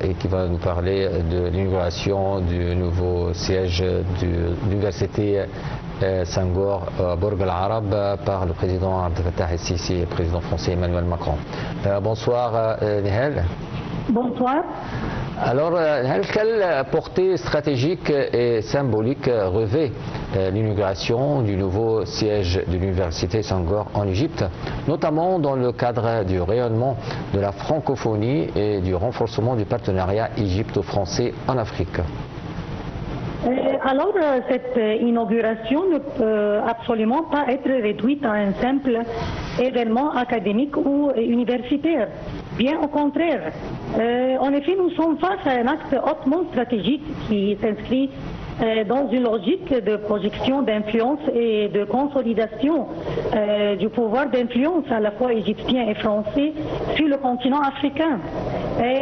et qui va nous parler de l'inauguration du nouveau siège de l'université Senghor Bourg Al Arab par le président Abdel Fattah el-Sisi et le président français Emmanuel Macron. Bonsoir Nihal. Bonsoir. Alors, quelle portée stratégique et symbolique revêt l'inauguration du nouveau siège de l'université Senghor en Égypte, notamment dans le cadre du rayonnement de la francophonie et du renforcement du partenariat égypto-français en Afrique? Alors, cette inauguration ne peut absolument pas être réduite à un simple événement académique ou universitaire. Bien au contraire. En effet, nous sommes face à un acte hautement stratégique qui s'inscrit dans une logique de projection d'influence et de consolidation du pouvoir d'influence à la fois égyptien et français sur le continent africain.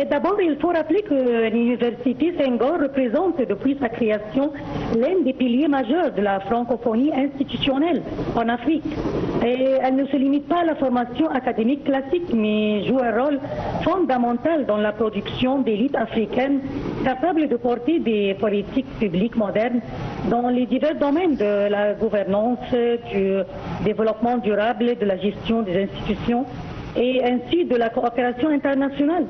D'abord, il faut rappeler que l'université Senghor représente depuis sa création l'un des piliers majeurs de la francophonie institutionnelle en Afrique. Et elle ne se limite pas à la formation académique classique, mais joue un rôle fondamental dans la production d'élites africaines capables de porter des politiques publiques modernes dans les divers domaines de la gouvernance, du développement durable, de la gestion des institutions et ainsi de la coopération internationale.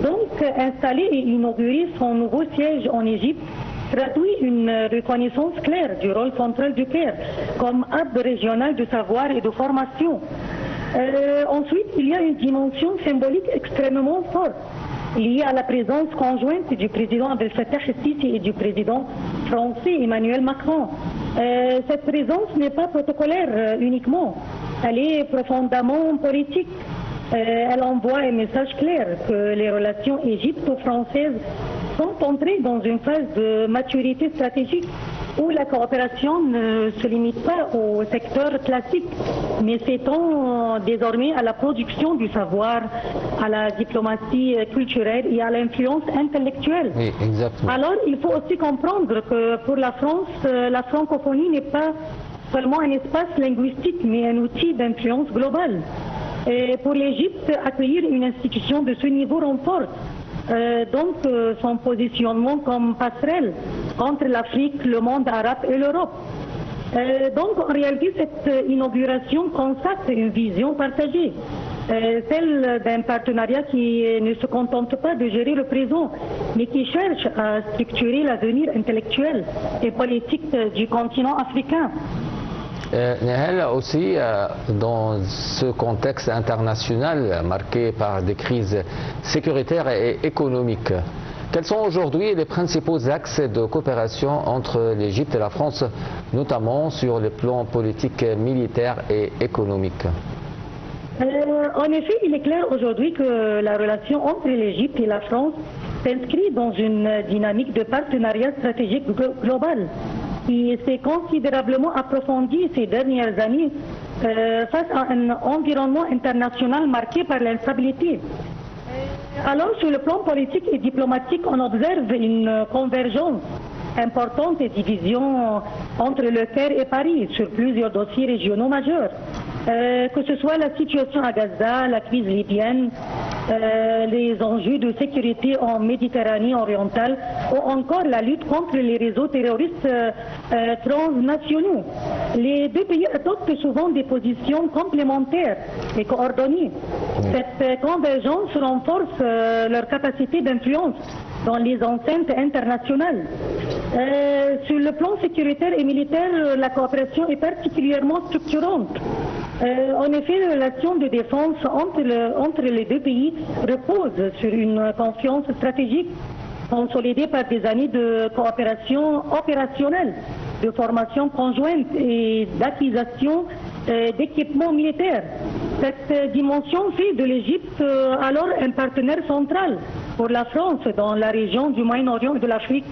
Donc, installer et inaugurer son nouveau siège en Égypte traduit une reconnaissance claire du rôle central du Caire comme hub régional de savoir et de formation. Ensuite, il y a une dimension symbolique extrêmement forte liée à la présence conjointe du président Abdel Fattah el-Sisi et du président français Emmanuel Macron. Cette présence n'est pas protocolaire uniquement, elle est profondément politique. Elle envoie un message clair que les relations égypto-françaises sont entrées dans une phase de maturité stratégique où la coopération ne se limite pas au secteur classique, mais s'étend désormais à la production du savoir, à la diplomatie culturelle et à l'influence intellectuelle. Oui, exactement. Alors, il faut aussi comprendre que pour la France, la francophonie n'est pas seulement un espace linguistique, mais un outil d'influence globale. Et pour l'Égypte, accueillir une institution de ce niveau renforce donc son positionnement comme passerelle entre l'Afrique, le monde arabe et l'Europe. Donc en réalité, cette inauguration consacre une vision partagée, celle d'un partenariat qui ne se contente pas de gérer le présent, mais qui cherche à structurer l'avenir intellectuel et politique du continent africain. Nihal, aussi, dans ce contexte international marqué par des crises sécuritaires et économiques, quels sont aujourd'hui les principaux axes de coopération entre l'Égypte et la France, notamment sur les plans politiques, militaires et économiques? En effet, il est clair aujourd'hui que la relation entre l'Égypte et la France s'inscrit dans une dynamique de partenariat stratégique global qui s'est considérablement approfondie ces dernières années face à un environnement international marqué par l'instabilité. Alors, sur le plan politique et diplomatique, on observe une convergence importante des divisions entre le Caire et Paris sur plusieurs dossiers régionaux majeurs. Que ce soit la situation à Gaza, la crise libyenne, les enjeux de sécurité en Méditerranée orientale ou encore la lutte contre les réseaux terroristes transnationaux. Les deux pays adoptent souvent des positions complémentaires et coordonnées. Cette convergence renforce leur capacité d'influence dans les enceintes internationales. Sur le plan sécuritaire et militaire, la coopération est particulièrement structurante. En effet, les relations de défense entre les deux pays reposent sur une confiance stratégique consolidée par des années de coopération opérationnelle, de formation conjointe et d'acquisition d'équipements militaires. Cette dimension fait de l'Égypte alors un partenaire central pour la France dans la région du Moyen-Orient et de l'Afrique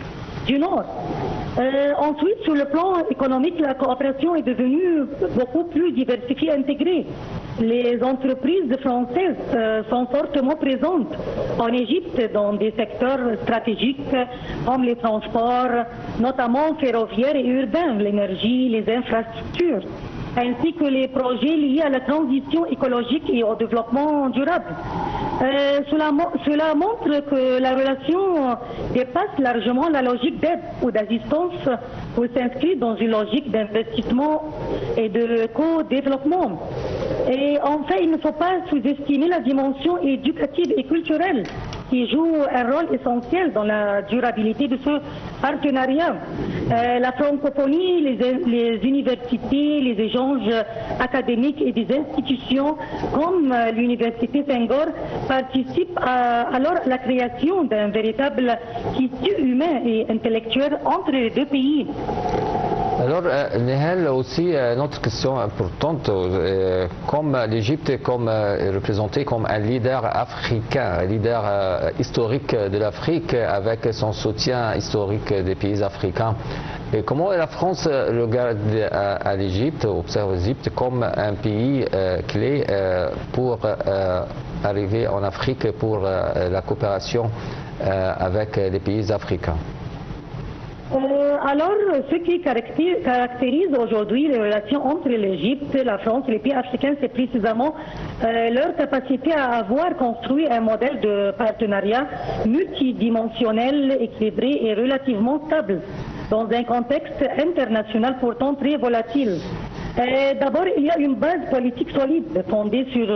du Nord. Ensuite, sur le plan économique, la coopération est devenue beaucoup plus diversifiée et intégrée. Les entreprises françaises sont fortement présentes en Égypte dans des secteurs stratégiques comme les transports, notamment ferroviaires et urbains, l'énergie, les infrastructures. ainsi que les projets liés à la transition écologique et au développement durable. Cela montre que la relation dépasse largement la logique d'aide ou d'assistance pour s'inscrire dans une logique d'investissement et de co-développement. Et en fait, il ne faut pas sous-estimer la dimension éducative et culturelle qui joue un rôle essentiel dans la durabilité de ce partenariat. La francophonie, les universités, les échanges académiques et des institutions comme l'Université Senghor participent alors à la création d'un véritable tissu humain et intellectuel entre les deux pays. Alors, Nehel, aussi, une autre question importante, comme l'Égypte est représentée comme un leader africain, un leader historique de l'Afrique, avec son soutien historique des pays africains, et comment la France regarde à l'Égypte, observe l'Égypte comme un pays clé pour arriver en Afrique pour la coopération avec les pays africains? Alors, ce qui caractérise aujourd'hui les relations entre l'Égypte, la France et les pays africains, c'est précisément leur capacité à avoir construit un modèle de partenariat multidimensionnel, équilibré et relativement stable, dans un contexte international pourtant très volatile. D'abord, il y a une base politique solide fondée sur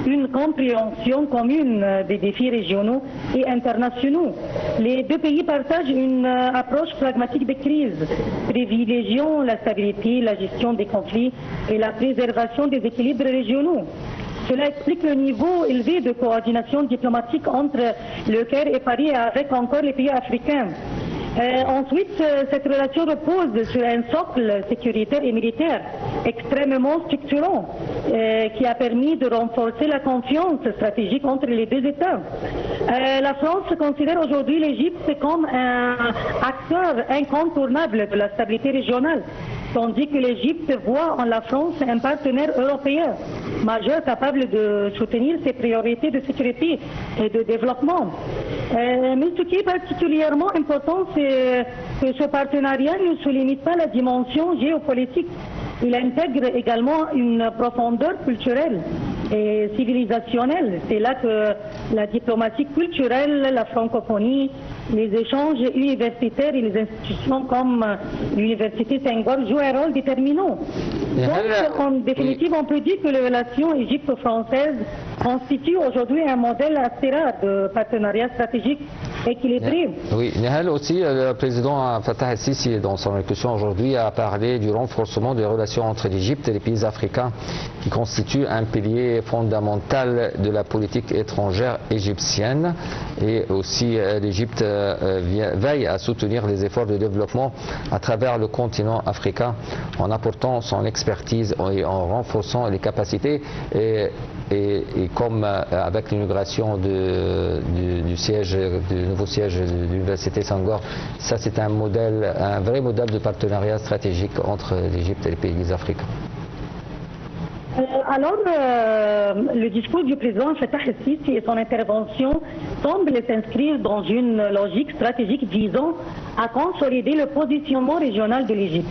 une compréhension commune des défis régionaux et internationaux. Les deux pays partagent une approche pragmatique des crises, privilégiant la stabilité, la gestion des conflits et la préservation des équilibres régionaux. Cela explique le niveau élevé de coordination diplomatique entre le Caire et Paris avec encore les pays africains. Ensuite, cette relation repose sur un socle sécuritaire et militaire extrêmement structurant qui a permis de renforcer la confiance stratégique entre les deux États. La France considère aujourd'hui l'Égypte comme un acteur incontournable de la stabilité régionale, tandis que l'Égypte voit en la France un partenaire européen majeur capable de soutenir ses priorités de sécurité et de développement. Mais ce qui est particulièrement important, c'est que ce partenariat ne se limite pas à la dimension géopolitique. Il intègre également une profondeur culturelle et civilisationnelle. C'est là que la diplomatie culturelle, la francophonie, les échanges universitaires et les institutions comme l'Université Senghor jouent un rôle déterminant. Donc, en définitive, on peut dire que les relations égypto-françaises constituent aujourd'hui un modèle assez rare de partenariat stratégique équilibré. Oui, Nehel aussi, le président Fattah el-Sisi, dans son allocution aujourd'hui, a parlé du renforcement des relations entre l'Égypte et les pays africains qui constituent un pilier fondamental de la politique étrangère égyptienne. Et aussi, l'Égypte veille à soutenir les efforts de développement à travers le continent africain en apportant son expertise et en renforçant les capacités et comme avec l'inauguration du nouveau siège de l'Université Senghor, ça c'est un vrai modèle de partenariat stratégique entre l'Égypte et les pays africains. Alors, le discours du président Fattah el-Sisi et son intervention semblent s'inscrire dans une logique stratégique visant à consolider le positionnement régional de l'Égypte.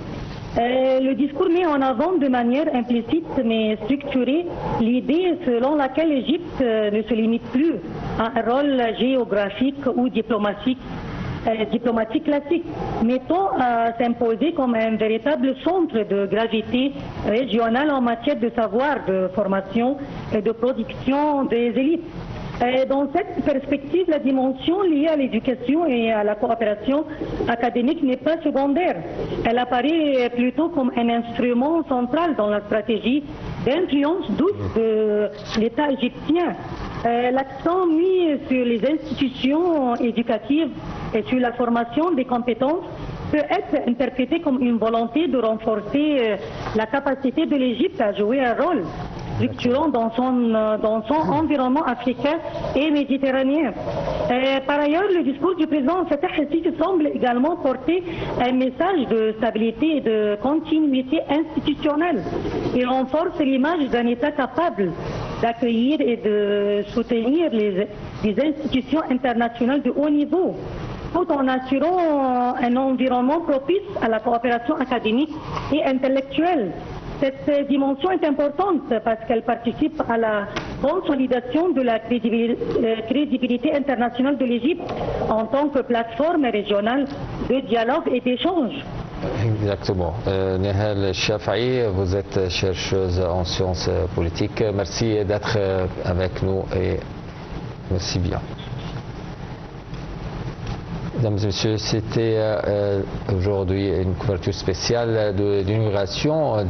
Le discours met en avant de manière implicite mais structurée l'idée selon laquelle l'Égypte ne se limite plus à un rôle géographique ou diplomatique classique, mais tend à s'imposer comme un véritable centre de gravité régional en matière de savoir, de formation et de production des élites. Dans cette perspective, la dimension liée à l'éducation et à la coopération académique n'est pas secondaire. Elle apparaît plutôt comme un instrument central dans la stratégie d'influence douce de l'État égyptien. L'accent mis sur les institutions éducatives et sur la formation des compétences peut être interprété comme une volonté de renforcer la capacité de l'Égypte à jouer un rôle structurant dans son environnement africain et méditerranéen. Par ailleurs, le discours du président Fattah el-Sisi semble également porter un message de stabilité et de continuité institutionnelle. Il renforce l'image d'un État capable d'accueillir et de soutenir les institutions internationales de haut niveau, tout en assurant un environnement propice à la coopération académique et intellectuelle. Cette dimension est importante parce qu'elle participe à la consolidation de la crédibilité internationale de l'Égypte en tant que plateforme régionale de dialogue et d'échange. Exactement. Nehel Chafaï, vous êtes chercheuse en sciences politiques. Merci d'être avec nous et merci bien. Mesdames et messieurs, c'était aujourd'hui une couverture spéciale de l'inauguration